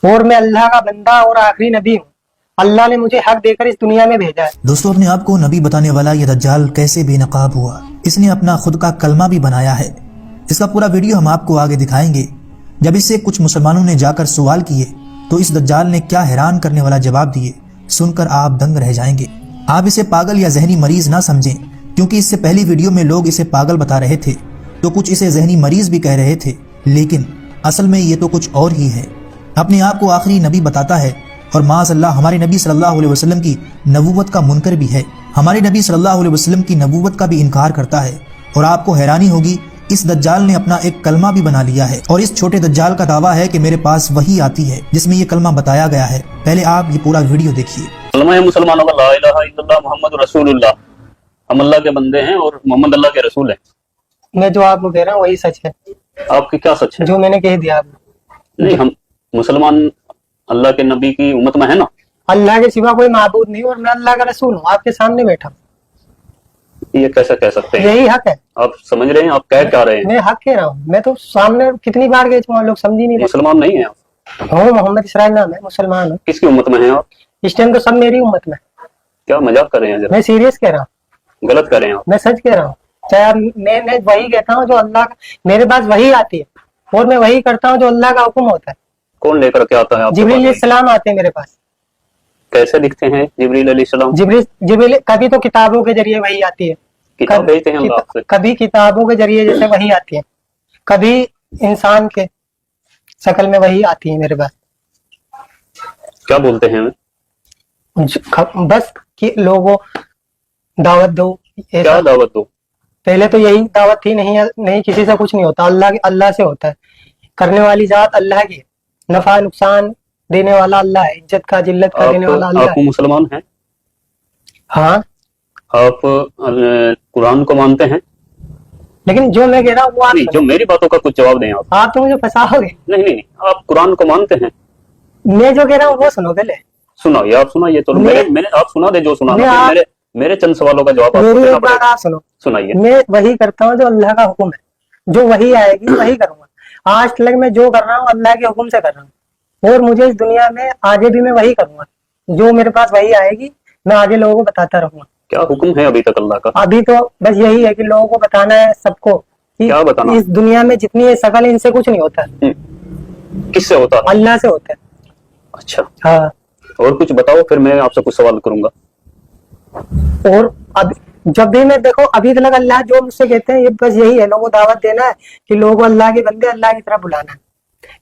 اور میں اللہ کا بندہ اور آخری نبی ہوں. اللہ نے مجھے حق دے کر اس دنیا میں بھیجا ہے. دوستو، اپنے آپ کو نبی بتانے والا یہ دجال کیسے بے نقاب ہوا؟ اس نے اپنا خود کا کلمہ بھی بنایا ہے. اس کا پورا ویڈیو ہم آپ کو آگے دکھائیں گے. جب اس سے کچھ مسلمانوں نے جا کر سوال کیے تو اس دجال نے کیا حیران کرنے والا جواب دیے، سن کر آپ دنگ رہ جائیں گے. آپ اسے پاگل یا ذہنی مریض نہ سمجھیں، کیونکہ اس سے پہلی ویڈیو میں لوگ اسے پاگل بتا رہے تھے تو کچھ اسے ذہنی مریض بھی کہہ رہے تھے، لیکن اصل میں یہ تو کچھ اور ہی ہے. اپنے آپ کو آخری نبی بتاتا ہے اور معاذ اللہ ہمارے نبی صلی اللہ علیہ وسلم کی نبوت کا منکر بھی ہے. ہمارے نبی صلی اللہ علیہ وسلم کی نبوت کا بھی انکار کرتا ہے. اور آپ کو حیرانی ہوگی، اس دجال نے اپنا ایک کلمہ بھی بنا لیا ہے. اور اس چھوٹے دجال کا دعویٰ ہے کہ میرے پاس وحی آتی ہے جس میں یہ کلمہ بتایا گیا ہے. پہلے آپ یہ پورا ویڈیو دیکھیے. کلمہ ہے مسلمانوں کا لا الہ الا اللہ محمد رسول اللہ. ہم اللہ کے بندے ہیں اور محمد اللہ کے رسول ہیں. میں جو آپ کو کہہ رہا ہوں وہی سچ ہے. آپ کی کیا سچ ہے؟ جو میں نے کہہ دیا آپ نے. نہیں، ہم مسلمان اللہ کے نبی کی امت میں ہے نا. اللہ کے سوا کوئی معبود نہیں اور میں اللہ کا رسول ہوں. آپ کے سامنے بیٹھا ہوں. یہ کیسے کہہ سکتے ہیں؟ یہی حق ہے. آپ سمجھ رہے ہیں آپ کہہ کیا رہے ہیں؟ میں حق کہہ رہا ہوں. میں تو سامنے کتنی بار گئے لوگ سمجھ ہی نہیں رہے. مسلمان نہیں ہیں آپ؟ ہوں، محمد اسرائیل نام ہے، مسلمان ہوں. کس کی امت میں ہیں آپ؟ اس ٹائم تو سب میری امت میں. کیا مذاق کر رہے ہیں؟ میں سیریس کہہ رہا ہوں. غلط کر رہے ہیں آپ. میں سچ کہہ رہا ہوں. چاہے میں وہی کہتا ہوں جو اللہ کا، میرے پاس وہی آتی ہے اور میں وہی کرتا ہوں جو اللہ کا حکم ہوتا ہے. کون لے کر کے آتا ہے آپ کے جبریل پاس؟ علیہ السلام آتے ہیں میرے پاس. کیسے دکھتے ہیں جبریل علیہ السلام؟ جبریل کبھی تو کتابوں کے ذریعے وہی آتی ہے. کتاب بھیجتے ہیں اللہ آپ سے؟ کبھی کتابوں کے ذریعے جیسے وہی آتی ہے، کبھی انسان کے شکل میں وہی آتی ہے میرے پاس. کیا بولتے ہیں؟ بس کہ لوگوں دعوت دو. کیا دعوت دو؟ پہلے تو یہی دعوت تھی. نہیں کسی سے کچھ نہیں ہوتا، اللہ سے ہوتا ہے. کرنے والی ذات اللہ کی ہے. نفع نقصان دینے والا اللہ ہے. عزت کا ذلت کا دینے والا اللہ آپ ہے. مسلمان ہیں؟ ہاں. آپ قرآن کو مانتے ہیں؟ لیکن جو میں کہہ رہا ہوں وہ نہیں، جو میری باتوں کا کچھ جواب دیں آپ. آپ تو مجھے پھنساؤ گے. نہیں، آپ قرآن کو مانتے ہیں؟ میں جو کہہ رہا ہوں وہ سنو پہلے. سنائیے، آپ سنائیے تو. آپ سنا دے جو سنانا. میرے چند سوالوں کا جواب میری ایک بات آپ سنو. سنائیے. میں وہی کرتا ہوں جو اللہ کا حکم ہے. جو وہی آئے گی وہی کروں گا. آج تک میں جو کر رہا ہوں اللہ کے حکم سے کر رہا ہوں اور مجھے اس دنیا میں آگے بھی میں وہی کروں گا. جو میرے پاس وہی آئے گی میں آگے لوگوں کو بتاتا رہوں گا. کیا حکم ہے ابھی تک اللہ کا؟ ابھی تو بس یہی ہے کہ لوگوں کو بتانا ہے سب کو. کیا بتانا؟ اس دنیا میں جتنی شکل ان سے کچھ نہیں ہوتا. کس سے ہوتا ہے؟ اللہ سے ہوتا ہے. اچھا. ہاں. اور کچھ بتاؤ پھر میں آپ سے کچھ سوال کروں گا. اور اب جب بھی میں دیکھو ابھی تک اللہ جو مجھ سے کہتے ہیں یہ بس یہی ہے، لوگوں کو دعوت دینا ہے کہ لوگوں اللہ کے بندے اللہ کی طرف بلانا ہے.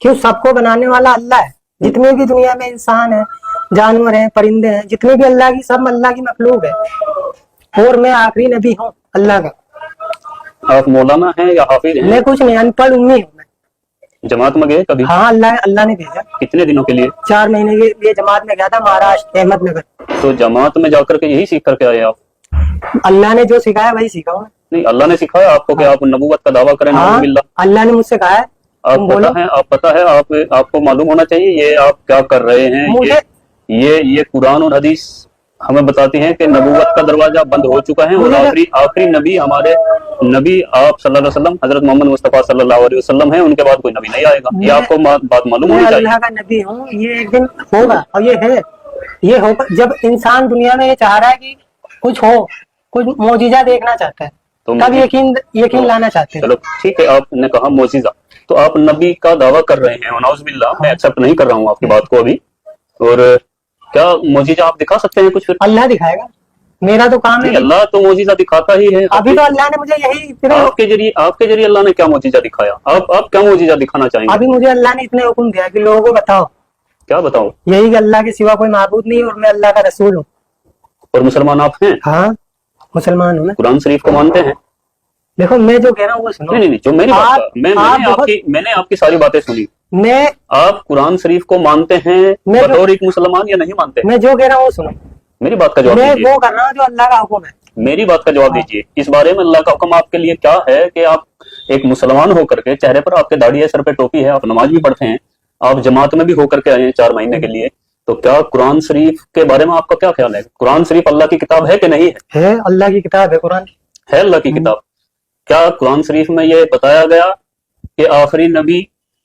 کیوں؟ سب کو بنانے والا اللہ ہے. جتنے بھی دنیا میں انسان ہیں، جانور ہیں، پرندے ہیں، جتنے بھی اللہ کی، سب اللہ کی مخلوق ہے. اور میں آخری نبی ہوں اللہ کا. آپ مولانا ہیں یا حافظ ہیں؟ میں کچھ نہیں، ان پڑھ امی ہوں. میں جماعت میں گئے کبھی؟ ہاں، اللہ نے بھیجا. کتنے دنوں کے لیے؟ 4 مہینے کے لیے جماعت میں گیا تھا مہاراشٹر احمد نگر. تو جماعت میں جا کر کے یہی سیکھ کر کے آئے آپ؟ اللہ نے جو سکھایا وہی سیکھا ہوں. نہیں، اللہ نے سکھایا آپ کو کہ آپ نبوت کا دعویٰ کریں؟ ہاں، اللہ نے مجھ سے کہا ہے. آپ پتہ ہے آپ کو معلوم ہونا چاہیے یہ آپ کیا کر رہے ہیں. یہ قرآن اور حدیث ہمیں بتاتی ہیں کہ نبوت کا دروازہ بند ہو چکا ہے اور آخری نبی ہمارے نبی آپ صلی اللہ علیہ وسلم حضرت محمد مصطفیٰ صلی اللہ علیہ وسلم ہیں. ان کے بعد کوئی نبی نہیں آئے گا. یہ آپ کو بات معلوم ہونی چاہیے. اللہ کا نبی ہوں. یہ ایک دن ہوگا اور یہ ہوگا جب انسان دنیا میں یہ چاہ رہا ہے کہ کچھ ہو، کچھ معجزہ دیکھنا چاہتا ہے، تب یقین لانا چاہتے ہیں. چلو ٹھیک ہے، آپ نے کہا معجزہ، تو آپ نبی کا دعویٰ کر رہے ہیں. ونعوذ باللہ، میں ایکسپٹ نہیں کر رہا ہوں آپ کی بات کو ابھی. اور کیا معجزہ آپ دکھا سکتے ہیں کچھ؟ پھر اللہ دکھائے گا. میرا تو کام ہے. اللہ تو معجزہ دکھاتا ہی ہے. ابھی تو اللہ نے مجھے یہی آپ کے ذریعے اللہ نے کیا معجزہ دکھایا؟ آپ کیا معجزہ دکھانا چاہیں گے؟ ابھی مجھے اللہ نے اتنے حکم دیا کہ لوگوں کو بتاؤ. کیا بتاؤ؟ یہی کہ اللہ کے سوا کوئی معبود نہیں اور میں اللہ کا رسول ہوں. اور مسلمان آپ ہیں؟ ہاں، مسلمان ہوں. میں قرآن شریف کو مانتے ہیں؟ دیکھو میں جو کہہ رہا ہوں وہ سنو. نہیں، جو میری بات، میں نے آپ کی ساری باتیں سنی. آپ قرآن شریف کو مانتے ہیں بطور ایک مسلمان یا نہیں مانتے؟ میں جو کہہ رہا ہوں وہ سنو. میری بات کا جواب دیجیے. میں وہ کر رہا ہوں جو اللہ کا حکم ہے. میری بات کا جواب دیجیے. اس بارے میں اللہ کا حکم آپ کے لیے کیا ہے کہ آپ ایک مسلمان ہو کر کے، چہرے پر آپ کے داڑھی ہے، سر پہ ٹوپی ہے، آپ نماز بھی پڑھتے ہیں، آپ جماعت میں بھی ہو کر کے آئے ہیں 4 مہینے کے لیے، تو کیا قرآن شریف کے بارے میں آپ کا کیا خیال ہے؟ قرآن شریف اللہ کی کتاب ہے کہ نہیں ہے؟ ہے، اللہ کی کتاب ہے. قرآن ہے اللہ کی کتاب. کیا قرآن شریف میں یہ بتایا گیا کہ آخری نبی